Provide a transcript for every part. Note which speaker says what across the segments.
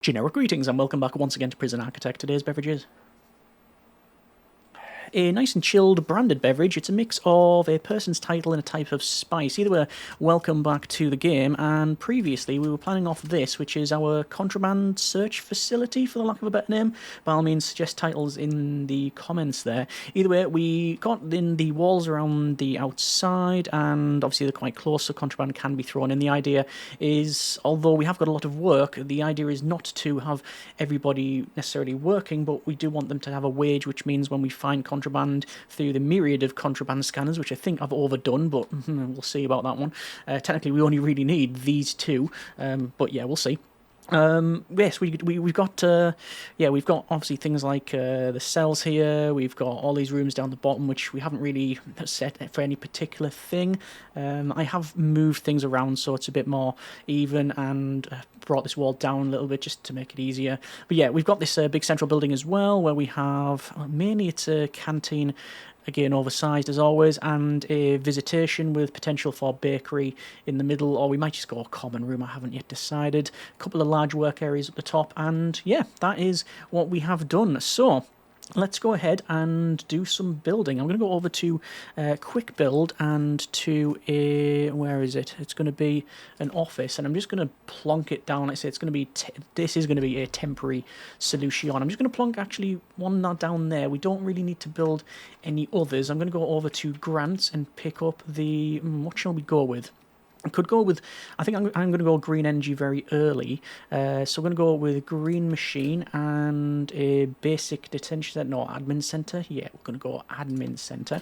Speaker 1: Generic greetings and welcome back once again to Prison Architect. Today's beverages. A nice and chilled branded beverage. It's a mix of a person's title and a type of spice. Either way, welcome back to the game. And previously we were planning off this, which is our contraband search facility, for the lack of a better name. By all means, suggest titles in the comments there. Either way, we got in the walls around the outside, and obviously they're quite close, so contraband can be thrown in. The idea is, although we have got a lot of work, the idea is not to have everybody necessarily working, but we do want them to have a wage, which means when we find contraband through the myriad of contraband scanners, which I think I've overdone, but we'll see about that one. Technically, we only really need these two, but yeah, we'll see. Yes, we've got obviously things like the cells here. We've got all these rooms down the bottom, which we haven't really set for any particular thing. I have moved things around so it's a bit more even, and brought this wall down a little bit just to make it easier. But yeah, we've got this big central building as well, where we have mainly it's a canteen. Again, oversized as always, and a visitation with potential for bakery in the middle, or we might just go a common room, I haven't yet decided. A couple of large work areas at the top, and yeah, that is what we have done. So let's go ahead and do some building. I'm going to go over to quick build and to a, where is it? It's going to be an office, and I'm just going to plonk it down. Like I say, it's going to be, this is going to be a temporary solution. I'm just going to plonk actually one down there. We don't really need to build any others. I'm going to go over to grants and pick up the, what shall we go with? I could go with, I think I'm going to go green energy very early, so I'm going to go with a green machine and a basic detention center, no, admin center, yeah, we're going to go admin center,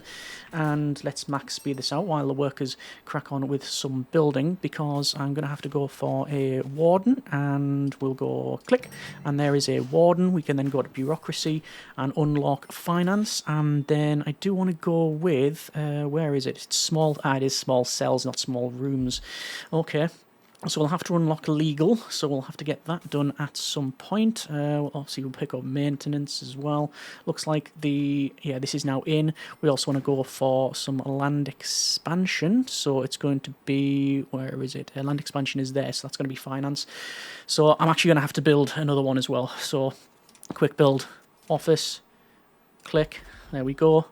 Speaker 1: and let's max speed this out while the workers crack on with some building, because I'm going to have to go for a warden, and we'll go click, and there is a warden. We can then go to bureaucracy and unlock finance, and then I do want to go with, where is it? It's small, it is small cells, not small rooms. Okay, so we'll have to unlock legal, so we'll have to get that done at some point. Obviously we'll pick up maintenance as well. Looks like this is now in. We also want to go for some land expansion, so it's going to be, where is it? Land expansion is there, so that's going to be finance. So I'm actually going to have to build another one as well. So quick build, office, click, there we go,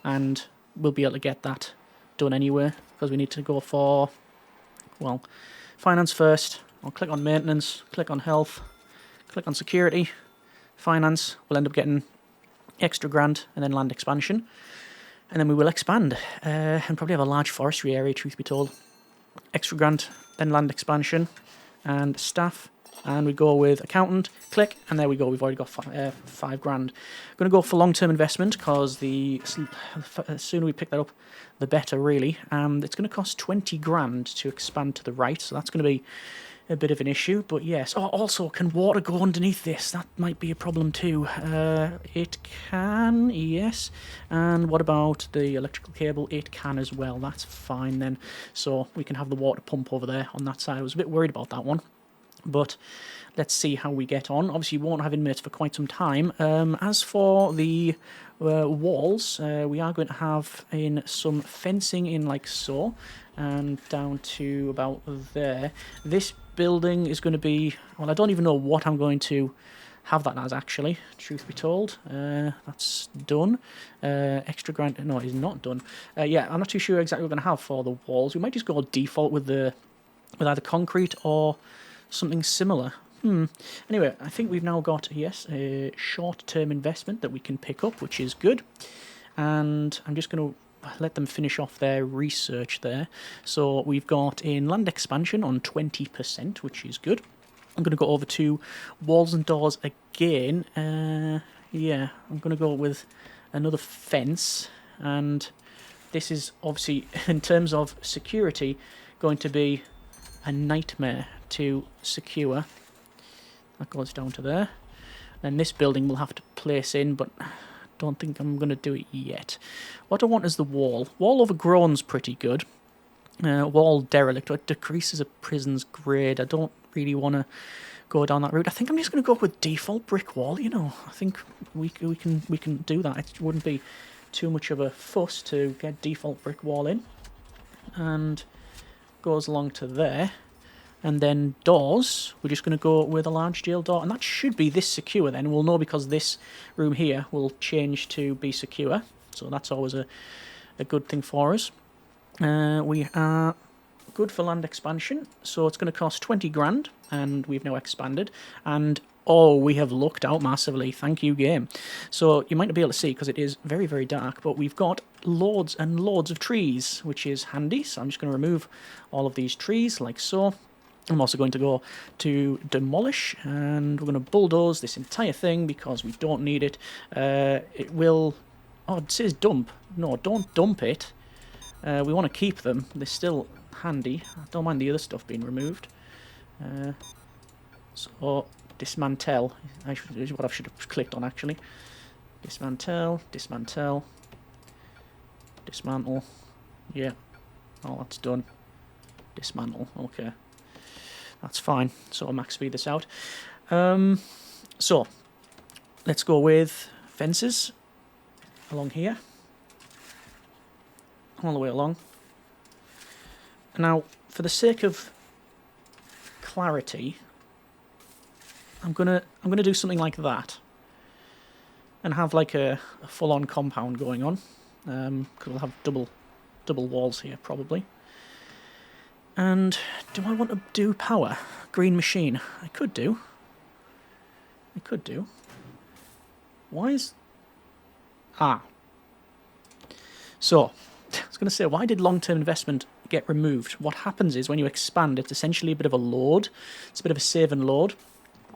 Speaker 1: and we'll be able to get that done anyway, because we need to go for, well, finance first. I'll click on maintenance, click on health, click on security, finance. We'll end up getting extra grant, and then land expansion. And then we will expand, and probably have a large forestry area, truth be told. Extra grant, then land expansion, and staff. And we go with accountant, click, and there we go. We've already got $5 grand. I'm going to go for long-term investment, because the sooner we pick that up, the better, really. It's going to cost 20 grand to expand to the right, so that's going to be a bit of an issue. But yes, also, can water go underneath this? That might be a problem too. It can, yes. And what about the electrical cable? It can as well. That's fine then. So we can have the water pump over there on that side. I was a bit worried about that one, but let's see how we get on. Obviously, we won't have inmates for quite some time. As for the walls, we are going to have in some fencing in like so, and down to about there. This building is going to be, well, I don't even know what I'm going to have that as, actually, truth be told. That's done. Extra grant, no, it is not done. Yeah, I'm not too sure exactly what we're going to have for the walls. We might just go default with either concrete or something similar. Anyway, I think we've now got, yes, a short-term investment that we can pick up, which is good. And I'm just going to let them finish off their research there. So we've got in land expansion on 20%, which is good. I'm going to go over to walls and doors again. Yeah, I'm going to go with another fence. And this is obviously, in terms of security, going to be a nightmare to secure. That goes down to there. And this building we'll have to place in, but I don't think I'm going to do it yet. What I want is the wall. Wall overgrown's pretty good. Wall derelict. It decreases a prison's grade. I don't really want to go down that route. I think I'm just going to go with default brick wall, you know. I think we can do that. It wouldn't be too much of a fuss to get default brick wall in. And goes along to there. And then doors, we're just going to go with a large jail door. And that should be this secure then. We'll know because this room here will change to be secure. So that's always a good thing for us. We are good for land expansion. So it's going to cost 20 grand. And we've now expanded. And oh, we have lucked out massively. Thank you, game. So you might not be able to see because it is very, very dark. But we've got loads and loads of trees, which is handy. So I'm just going to remove all of these trees like so. I'm also going to go to demolish, and we're going to bulldoze this entire thing because we don't need it. It will... Oh, it says dump. No, don't dump it. We want to keep them. They're still handy. I don't mind the other stuff being removed. So, dismantle is what I should have clicked on, actually. Dismantle, dismantle, dismantle. Yeah. Oh, that's done. Dismantle. Okay. That's fine. So I'll max speed this out. So let's go with fences along here, all the way along. Now, for the sake of clarity, I'm gonna do something like that, and have like a full-on compound going on, because we'll have double walls here probably. And do I want to do power? Green machine. I could do. Why is... Ah. So, I was going to say, why did long-term investment get removed? What happens is when you expand, it's essentially a bit of a load. It's a bit of a save and load.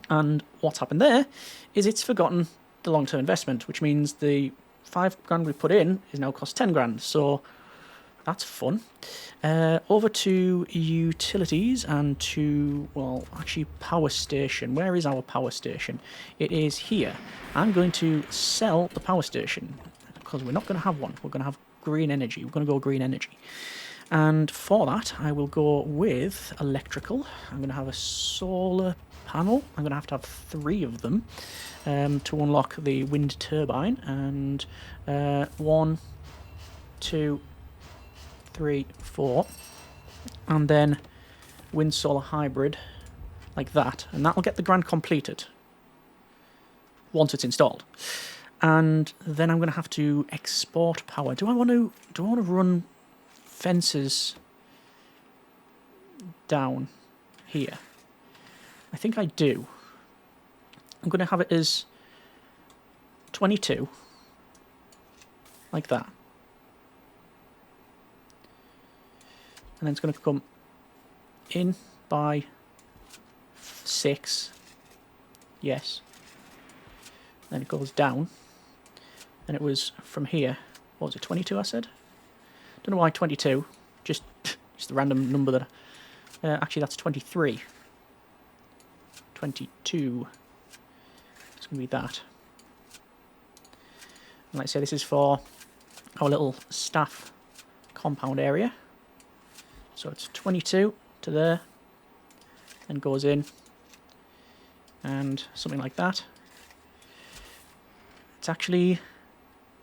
Speaker 1: And what's happened there is it's forgotten the long-term investment, which means the 5 grand we put in is now cost 10 grand. So that's fun. Over to utilities and to, well, actually power station. Where is our power station? It is here. I'm going to sell the power station because we're not going to have one. We're going to have green energy. We're going to go green energy. And for that, I will go with electrical. I'm going to have a solar panel. I'm going to have 3 of them to unlock the wind turbine. And 1, 2, 3, 4, and then wind solar hybrid like that, and that will get the grant completed once it's installed. And then I'm going to have to export power. Do I want to run fences down here? I think I do. I'm going to have it as 22 like that. And then it's going to come in by 6. Yes. Then it goes down. And it was from here. What was it, 22 I said? Don't know why 22. Just the random number that... actually, that's 23. 22. It's going to be that. And like I say, this is for our little staff compound area. So it's 22 to there, and goes in, and something like that. It's actually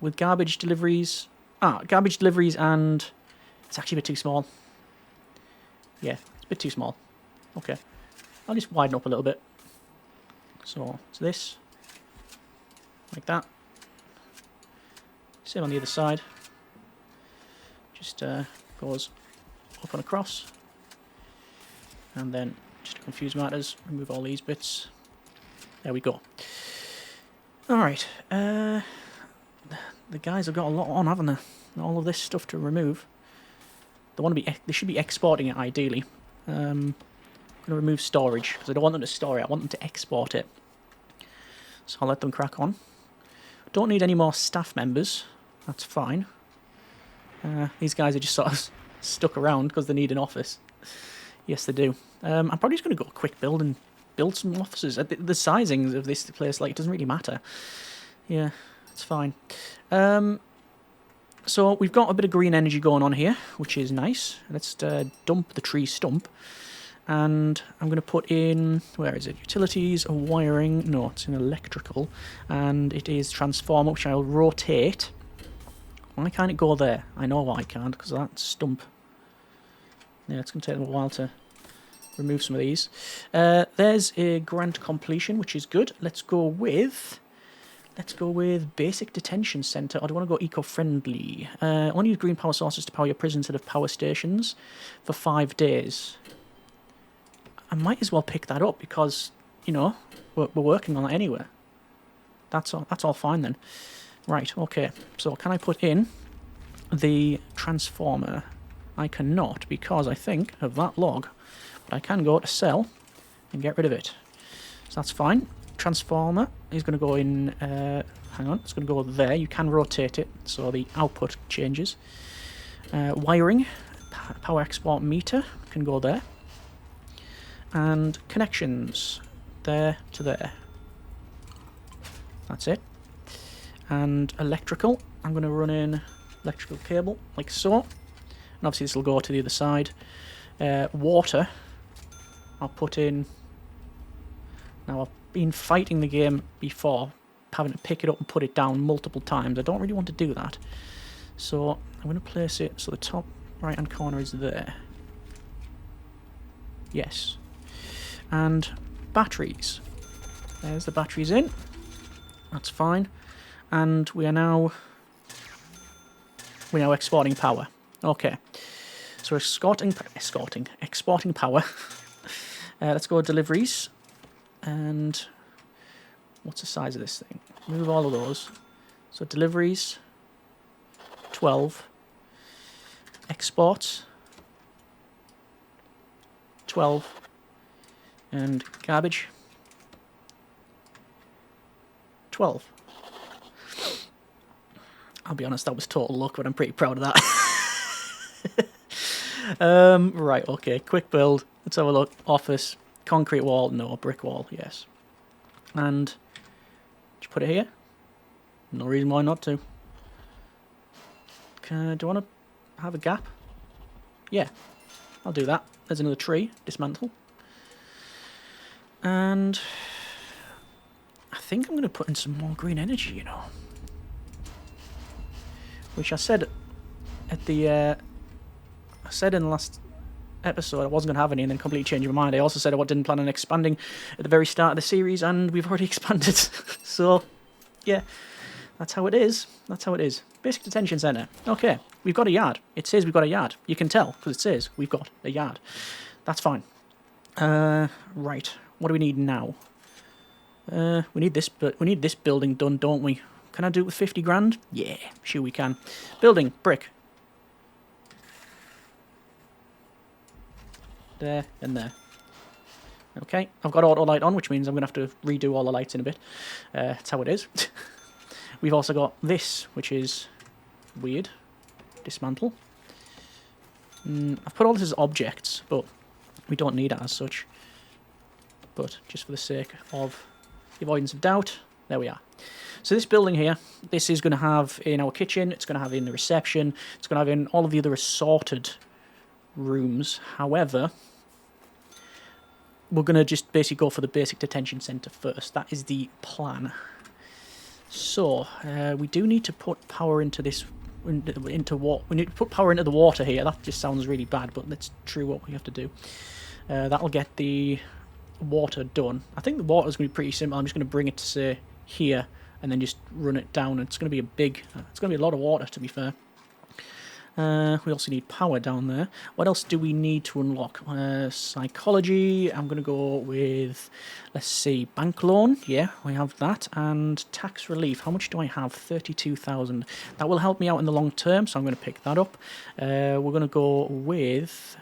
Speaker 1: with garbage deliveries. Garbage deliveries, and it's actually a bit too small. Yeah, it's a bit too small. Okay, I'll just widen up a little bit. So it's this, like that. Same on the other side. Just goes up and across, and then just to confuse matters, remove all these bits. There we go. Alright, the guys have got a lot on, haven't they? All of this stuff to remove. They should be exporting it ideally. I'm going to remove storage because I don't want them to store it, I want them to export it. So I'll let them crack on. Don't need any more staff members, that's fine. These guys are just sort of stuck around because they need an office. Yes, they do. I'm probably just going to go quick build and build some offices. The sizings of this place, like, it doesn't really matter. Yeah, it's fine. So we've got a bit of green energy going on here, which is nice. Let's dump the tree stump. And I'm going to put in, where is it? Utilities, wiring. No, it's in electrical. And it is transformer, which I'll rotate. Why can't it go there? I know why I can't, because of that stump. Yeah, it's going to take them a while to remove some of these. There's a grant completion, which is good. Let's go with basic detention center. Or do I want to go eco-friendly? Only use green power sources to power your prison instead of power stations for 5 days. I might as well pick that up because, you know, we're working on that anyway. That's all fine then. Right, okay. So can I put in the transformer? I cannot because I think of that log. But I can go to sell and get rid of it. So that's fine. Transformer is going to go in, hang on, it's going to go there. You can rotate it so the output changes. Wiring, power export meter can go there. And connections, there to there. That's it. And electrical, I'm going to run in electrical cable like so. And obviously this will go to the other side. Water, I'll put in. Now I've been fighting the game before, having to pick it up and put it down multiple times. I don't really want to do that. So I'm going to place it so the top right hand corner is there. Yes. And batteries. There's the batteries in. That's fine. And we're now exporting power. Okay. So we're exporting power. Let's go deliveries. And what's the size of this thing? Move all of those. So deliveries, 12. Exports, 12. And garbage, 12. I'll be honest, that was total luck, but I'm pretty proud of that. Right, okay, quick build. Let's have a look. Office, concrete wall, no. Brick wall, yes. And, did you put it here? No reason why not to. Do I want to have a gap? Yeah, I'll do that. There's another tree, dismantle. And I think I'm going to put in some more green energy, you know. Which I said at the I said in the last episode I wasn't going to have any, and then completely changed my mind. I also said I didn't plan on expanding at the very start of the series, and we've already expanded. So, yeah, that's how it is. That's how it is. Basic detention centre. Okay, we've got a yard. It says we've got a yard. You can tell because it says we've got a yard. That's fine. Right. What do we need now? We need this building done, don't we? Can I do it with 50 grand? Yeah, sure we can. Building, brick. There and there. Okay, I've got auto light on, which means I'm going to have to redo all the lights in a bit. That's how it is. We've also got this, which is weird. Dismantle. I've put all this as objects, but we don't need it as such. But just for the sake of the avoidance of doubt, there we are. So this building here, this is going to have in our kitchen, it's going to have in the reception, it's going to have in all of the other assorted rooms. However, we're going to just basically go for the basic detention centre first. That is the plan. So, we do need to put power into this, into what? We need to put power into the water here. That just sounds really bad, but that's true what we have to do. That'll get the water done. I think the water's going to be pretty simple. I'm just going to bring it to, say, here, and then just run it down. It's going to be it's going to be a lot of water, to be fair. We also need power down there. What else do we need to unlock? Psychology, I'm going to go with, let's see, bank loan. Yeah, we have that. And tax relief. How much do I have? 32,000. That will help me out in the long term, so I'm going to pick that up. We're going to go with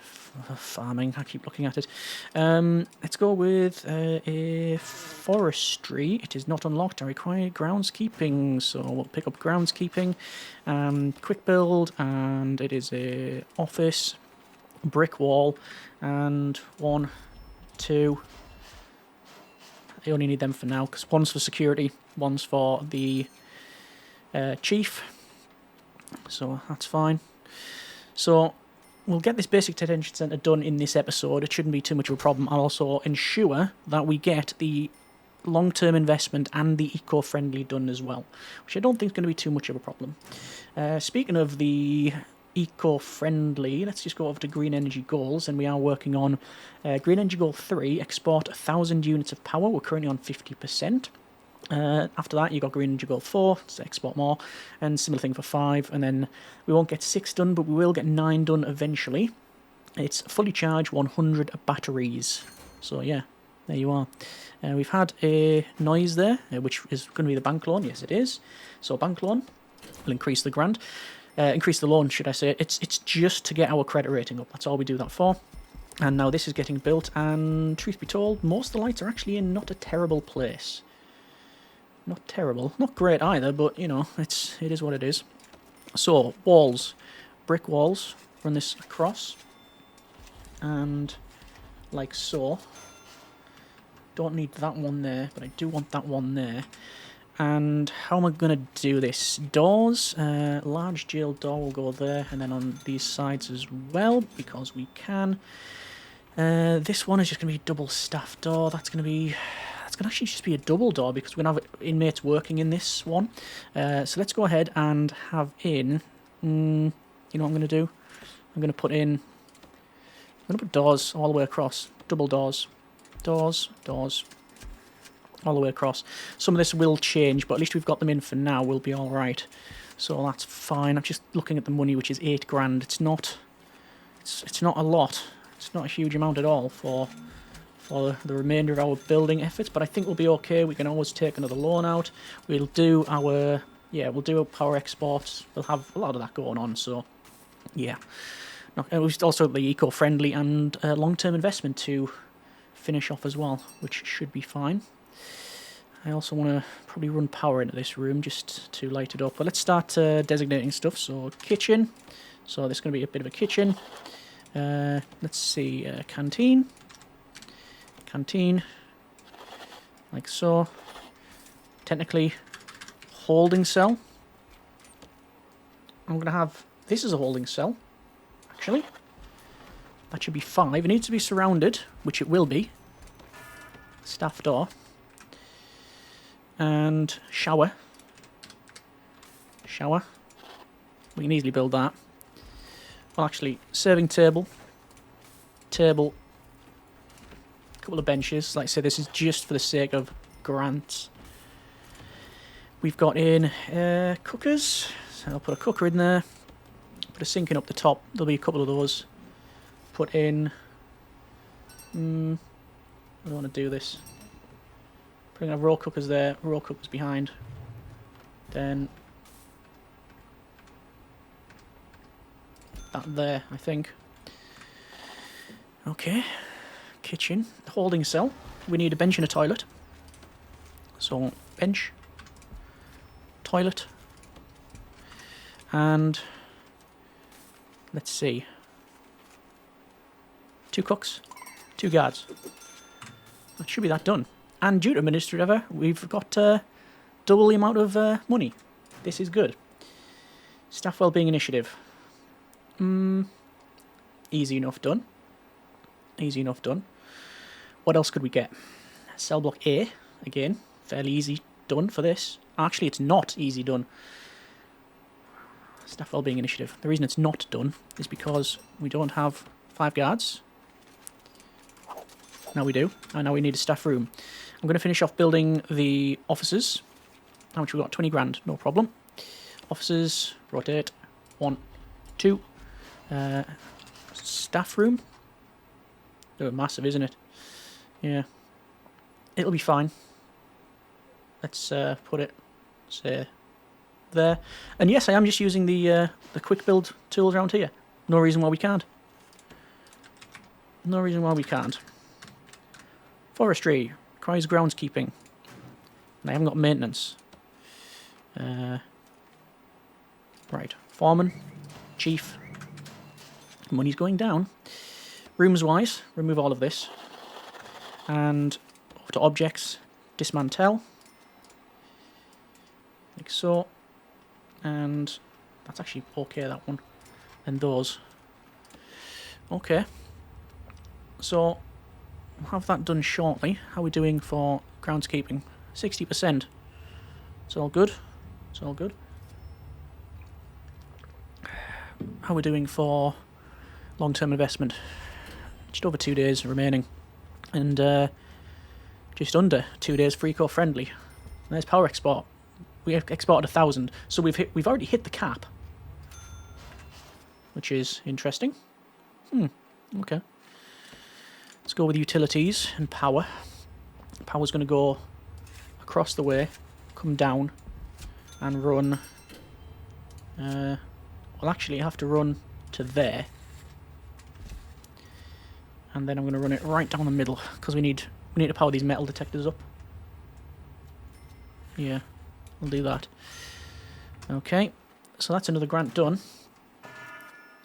Speaker 1: farming. I keep looking at it. Let's go with a forestry. It is not unlocked. I require groundskeeping, so we'll pick up groundskeeping. Quick build, and it is a office, brick wall, and 1, 2. I only need them for now because one's for security, one's for the chief. So that's fine. So we'll get this basic detention centre done in this episode. It shouldn't be too much of a problem. I'll also ensure that we get the long-term investment and the eco-friendly done as well, which I don't think is going to be too much of a problem. Speaking of the eco-friendly. Let's just go over to green energy goals, and we are working on green energy goal 3, export 1,000 units of power. We're currently on 50%. After that, you got green energy goal 4, so export more, and similar thing for 5, and then we won't get 6 done, but we will get 9 done eventually. It's fully charged 100 batteries. So yeah, there you are. We've had a noise there, which is going to be the bank loan. Yes, it is. So bank loan will increase the grant. Increase the loan, should I say. It's just to get our credit rating up. That's all we do that for. And now this is getting built, and truth be told, most of the lights are actually in not a terrible place. Not terrible. Not great either, but, you know, it is what it is. So, walls. Brick walls. Run this across. And like so. Don't need that one there, but I do want that one there. And how am I going to do this? Doors. Large jail door will go there, and then on these sides as well, because we can. This one is just going to be a double staff door. That's going to actually just be a double door, because we're going to have inmates working in this one. So let's go ahead and have in... you know what I'm going to do? I'm going to put doors all the way across. Double doors. Doors. All the way across. Some of this will change, but at least we've got them in for now. We'll be alright. So that's fine. I'm just looking at the money, which is 8 grand. It's not a lot. It's not a huge amount at all for the remainder of our building efforts, but I think we'll be okay. We can always take another loan out. We'll do our power exports. We'll have a lot of that going on, so yeah. And we've also the eco-friendly and long-term investment to finish off as well, which should be fine. I also want to probably run power into this room just to light it up. But let's start designating stuff. So kitchen. So this is going to be a bit of a kitchen. Let's see, canteen. Canteen. Like so. Technically, holding cell. I'm going to have... This is a holding cell, actually. That should be 5. It needs to be surrounded, which it will be. Staff door. And shower. Shower. We can easily build that. Well, actually, serving table. Table. A couple of benches. Like I say, this is just for the sake of grants. We've got in cookers. So I'll put a cooker in there. Put a sink in up the top. There'll be a couple of those. Put in... I don't want to do this. Putting a roll cookers there, roll cookers behind. Then that there, I think. Okay. Kitchen. Holding cell. We need a bench and a toilet. So, bench. Toilet. And let's see. 2 cooks. 2 guards. That should be that done. And due to administrative error, we've got double the amount of money. This is good. Staff Wellbeing Initiative. Easy enough done. Easy enough done. What else could we get? Cell block A. Again, fairly easy done for this. Actually, it's not easy done. Staff Wellbeing Initiative. The reason it's not done is because we don't have 5 guards. Now we do. And now we need a staff room. I'm going to finish off building the offices. How much we got? 20 grand. No problem. Offices. Rotate. 1, 2. Staff room. Oh, massive, isn't it? Yeah. It'll be fine. Let's put it, say, there. And yes, I am just using the quick build tools around here. No reason why we can't. No reason why we can't. Forestry requires groundskeeping. And I haven't got maintenance. Right. Foreman. Chief. Money's going down. Rooms-wise, remove all of this. And over to objects. Dismantle. Like so. And that's actually okay, that one. And those. Okay. So, we'll have that done shortly. How are we doing for groundskeeping? 60%. It's all good. It's all good. how we're doing for long-term investment. Just over 2 days remaining, and just under 2 days free core friendly. There's power export. We have exported 1,000, so we've already hit the cap, which is interesting. Okay. Let's go with utilities and power. Power's going to go across the way, come down, and run. Well, actually, I have to run to there, and then I'm going to run it right down the middle because we need to power these metal detectors up. Yeah, we'll do that. Okay, so that's another grant done.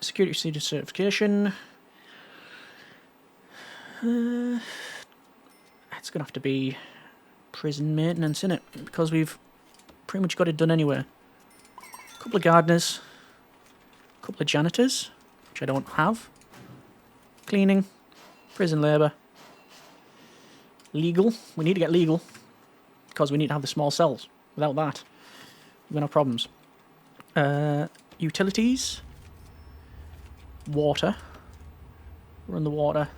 Speaker 1: Security procedure certification. It's going to have to be prison maintenance, innit? Because we've pretty much got it done anyway. A couple of gardeners. A couple of janitors, which I don't have. Cleaning. Prison labour. Legal. We need to get legal. Because we need to have the small cells. Without that, we're going to have problems. Utilities. Water. Run the water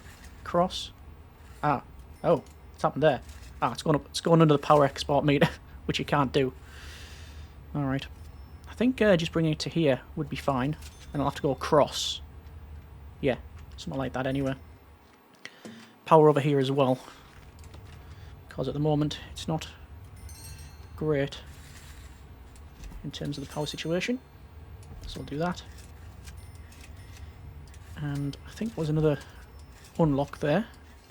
Speaker 1: across. Oh, what's happened there? It's going up. It's going under the power export meter, which you can't do. All right. I think just bringing it to here would be fine, and I'll have to go across. Yeah, something like that anyway. Power over here as well, because at the moment it's not great in terms of the power situation. So I'll do that. And I think there was another unlock there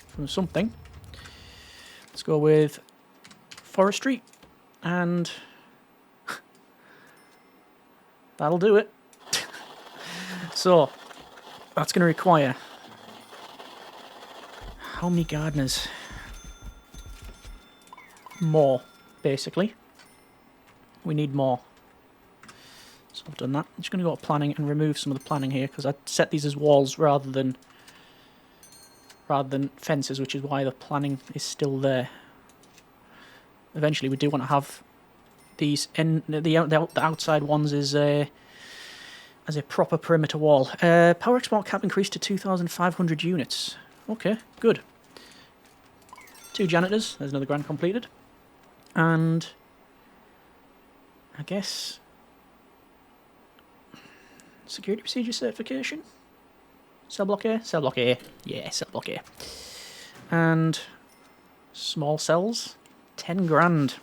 Speaker 1: from something. Let's go with Forestry, and that'll do it. So that's going to require how many gardeners? More, basically. We need more. So I've done that. I'm just going to go to planning and remove some of the planning here because I set these as walls rather than fences, which is why the planning is still there. Eventually, we do want to have these the outside ones as a proper perimeter wall. Power export cap increased to 2,500 units. Okay, good. 2 janitors. There's another grant completed, and I guess security procedure certification. Cell block A? Cell block A. Yeah, cell block A. And small cells. 10 grand.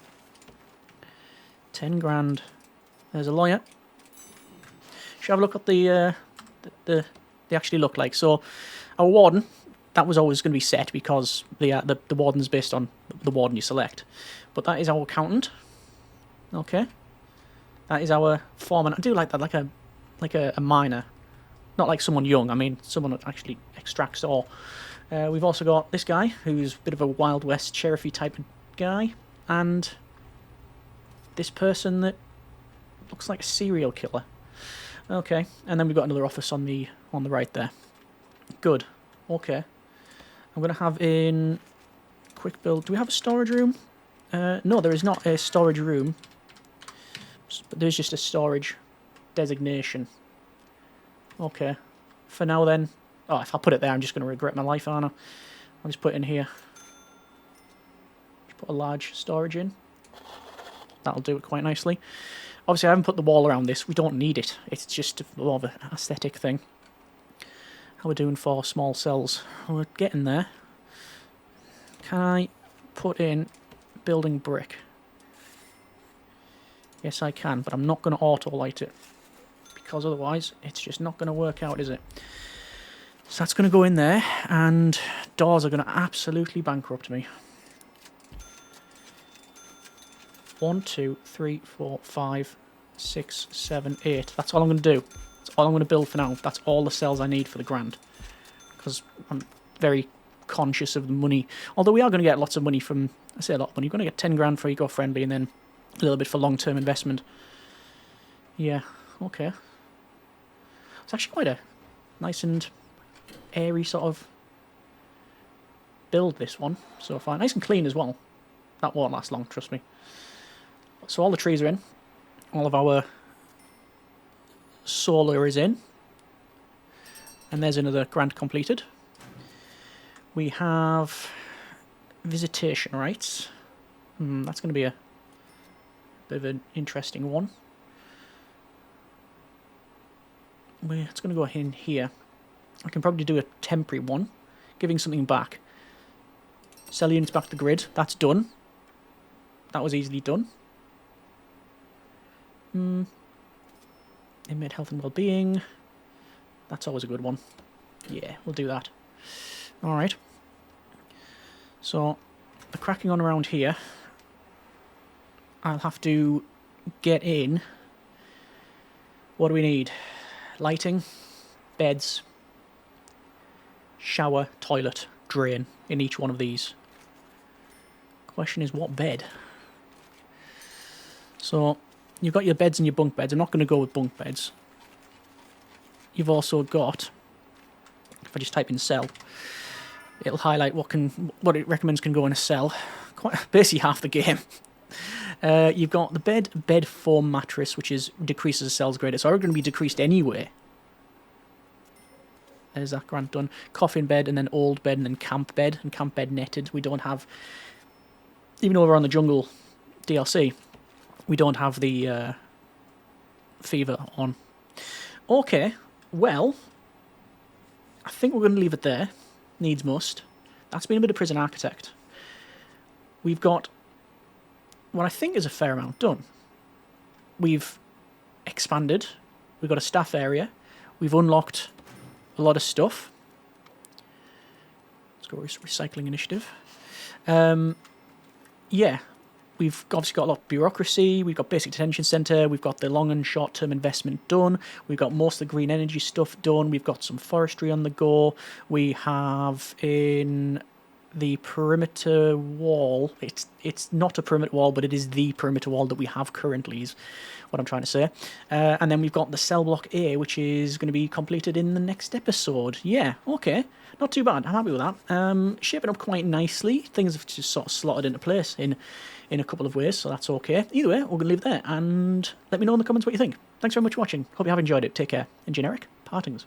Speaker 1: 10 grand. There's a lawyer. Should have a look at the they actually look like. So our warden, that was always going to be set because the warden's based on the warden you select. But that is our accountant. Okay. That is our foreman. I do like that, like a miner. Not like someone young, I mean someone that actually extracts ore. We've also got this guy, who's a bit of a Wild West sheriffy type of guy, and this person that looks like a serial killer. Okay, and then we've got another office on the right there. Good. Okay. I'm going to have in quick build. Do we have a storage room? No, there is not a storage room, but there's just a storage designation. Okay, for now then. Oh, if I put it there, I'm just going to regret my life, aren't I? I'll just put it in here. Just put a large storage in. That'll do it quite nicely. Obviously, I haven't put the wall around this. We don't need it. It's just more of an aesthetic thing. How we're doing for small cells. We're getting there. Can I put in building brick? Yes, I can, but I'm not going to auto-light it, because otherwise it's just not going to work out, is it? So that's going to go in there, and doors are going to absolutely bankrupt me. 1, 2, 3, 4, 5, 6, 7, 8. That's all I'm going to do. That's all I'm going to build for now. That's all the cells I need for the grant, because I'm very conscious of the money. Although we are going to get lots of money from, I say a lot of money, you're going to get 10 grand for eco-friendly and then a little bit for long-term investment. Yeah, okay. It's actually quite a nice and airy sort of build, this one, so far. Nice and clean as well. That won't last long, trust me. So all the trees are in. All of our solar is in. And there's another grant completed. We have visitation rights. That's going to be a bit of an interesting one. It's going to go in here. I can probably do a temporary one, giving something back. Sell units back to the grid. That's done. That was easily done. Inmate health and well-being. That's always a good one. Yeah, we'll do that. Alright. So, the cracking on around here. I'll have to get in. What do we need? Lighting, beds, shower, toilet, drain in each one of these. Question is, what bed? So, you've got your beds and your bunk beds. I'm not going to go with bunk beds. You've also got, if I just type in cell, it'll highlight what it recommends can go in a cell. Basically half the game. You've got the bed foam mattress, which decreases the cell's grade. It's already going to be decreased anyway. There's that grant done. Coffin bed, and then old bed, and then camp bed, and camp bed netted. We don't have, even over on the jungle DLC, we don't have the fever on. Okay, well, I think we're going to leave it there. Needs must. That's been a bit of prison architect. We've got what I think is a fair amount done. We've expanded. We've got a staff area. We've unlocked a lot of stuff. Let's go recycling initiative. Yeah, we've obviously got a lot of bureaucracy. We've got basic detention centre. We've got the long and short term investment done. We've got most of the green energy stuff done. We've got some forestry on the go. We have in the perimeter wall. It's not a perimeter wall, but it is the perimeter wall that we have currently, is what I'm trying to say. And then we've got the cell block A, which is going to be completed in the next episode. Yeah, okay. Not too bad. I'm happy with that. Shaping up quite nicely. Things have just sort of slotted into place in a couple of ways, so that's okay. Either way, we're going to leave it there, and let me know in the comments what you think. Thanks very much for watching. Hope you have enjoyed it. Take care. And generic partings.